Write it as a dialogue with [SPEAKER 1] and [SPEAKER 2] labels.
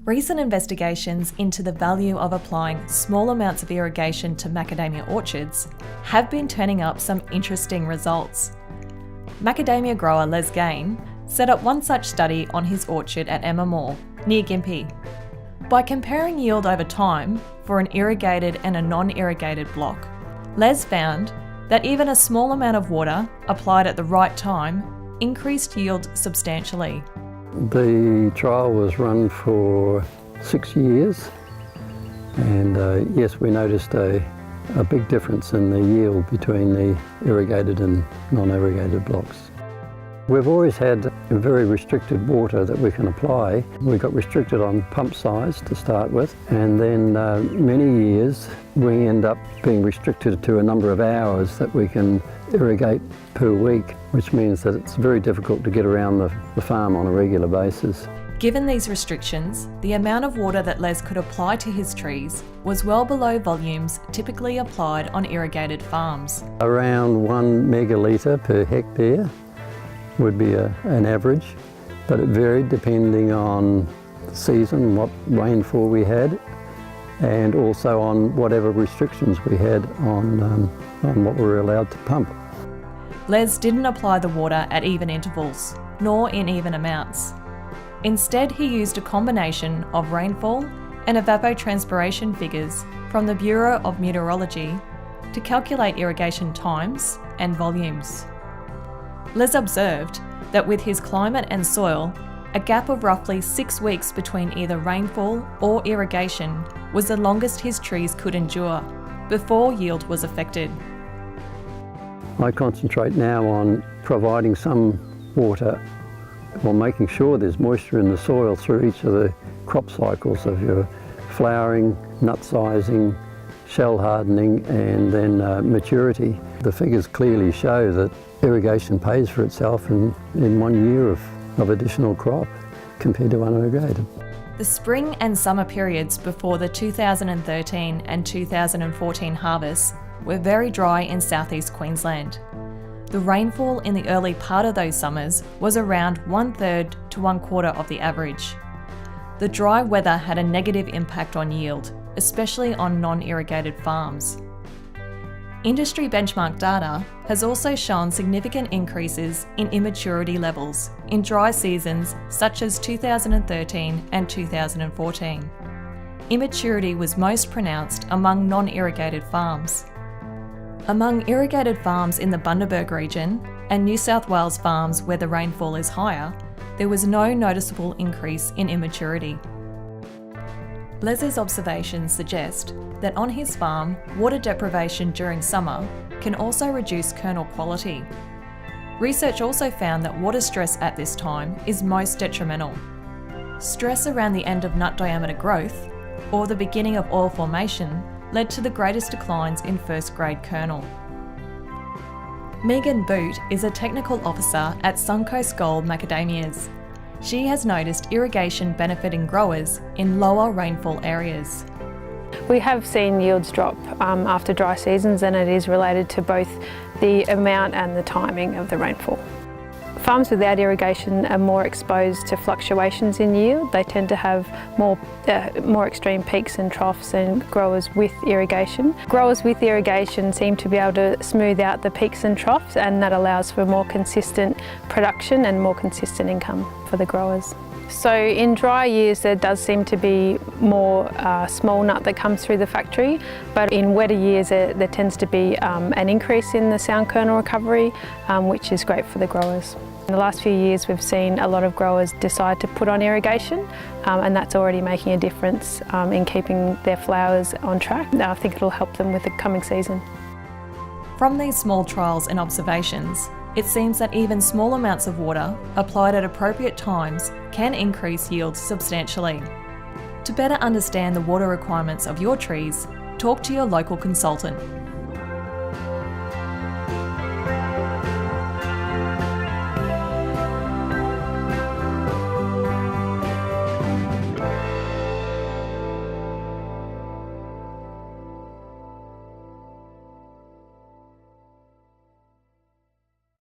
[SPEAKER 1] Recent investigations into the value of applying small amounts of irrigation to macadamia orchards have been turning up some interesting results. Macadamia grower Les Gain set up one such study on his orchard at Emma Moore, near Gympie. By comparing yield over time for an irrigated and a non-irrigated block, Les found that even a small amount of water applied at the right time increased yield substantially.
[SPEAKER 2] The trial was run for 6 years, and yes, we noticed a big difference in the yield between the irrigated and non-irrigated blocks. We've always had very restricted water that we can apply. We got restricted on pump size to start with, and then many years we end up being restricted to a number of hours that we can irrigate per week, which means that it's very difficult to get around the farm on a regular basis.
[SPEAKER 1] Given these restrictions, the amount of water that Les could apply to his trees was well below volumes typically applied on irrigated farms.
[SPEAKER 2] Around 1 megalitre per hectare would be an average, but it varied depending on the season, what rainfall we had, and also on whatever restrictions we had on what we were allowed to pump.
[SPEAKER 1] Les didn't apply the water at even intervals, nor in even amounts. Instead, he used a combination of rainfall and evapotranspiration figures from the Bureau of Meteorology to calculate irrigation times and volumes. Les observed that with his climate and soil, a gap of roughly 6 weeks between either rainfall or irrigation was the longest his trees could endure before yield was affected.
[SPEAKER 2] I concentrate now on providing some water, or making sure there's moisture in the soil through each of the crop cycles of your flowering, nut sizing, shell hardening, and then maturity. The figures clearly show that irrigation pays for itself in 1 year of additional crop compared to unirrigated.
[SPEAKER 1] The spring and summer periods before the 2013 and 2014 harvests were very dry in southeast Queensland. The rainfall in the early part of those summers was around 1/3 to 1/4 of the average. The dry weather had a negative impact on yield, especially on non-irrigated farms. Industry benchmark data has also shown significant increases in immaturity levels in dry seasons such as 2013 and 2014. Immaturity was most pronounced among non-irrigated farms. Among irrigated farms in the Bundaberg region and New South Wales farms where the rainfall is higher, there was no noticeable increase in immaturity. Les's observations suggest that on his farm, water deprivation during summer can also reduce kernel quality. Research also found that water stress at this time is most detrimental. Stress around the end of nut diameter growth, or the beginning of oil formation, led to the greatest declines in first-grade kernel. Megan Boote is a technical officer at Suncoast Macadamias. She has noticed irrigation benefiting growers in lower rainfall areas.
[SPEAKER 3] We have seen yields drop after dry seasons, and it is related to both the amount and the timing of the rainfall. Farms without irrigation are more exposed to fluctuations in yield. They tend to have more extreme peaks and troughs than growers with irrigation. Growers with irrigation seem to be able to smooth out the peaks and troughs, and that allows for more consistent production and more consistent income for the growers. So in dry years there does seem to be more small nut that comes through the factory, but in wetter years there tends to be an increase in the sound kernel recovery, which is great for the growers. In the last few years we've seen a lot of growers decide to put on irrigation, and that's already making a difference in keeping their flowers on track. I think it'll help them with the coming season.
[SPEAKER 1] From these small trials and observations, it seems that even small amounts of water applied at appropriate times can increase yield substantially. To better understand the water requirements of your trees, talk to your local consultant.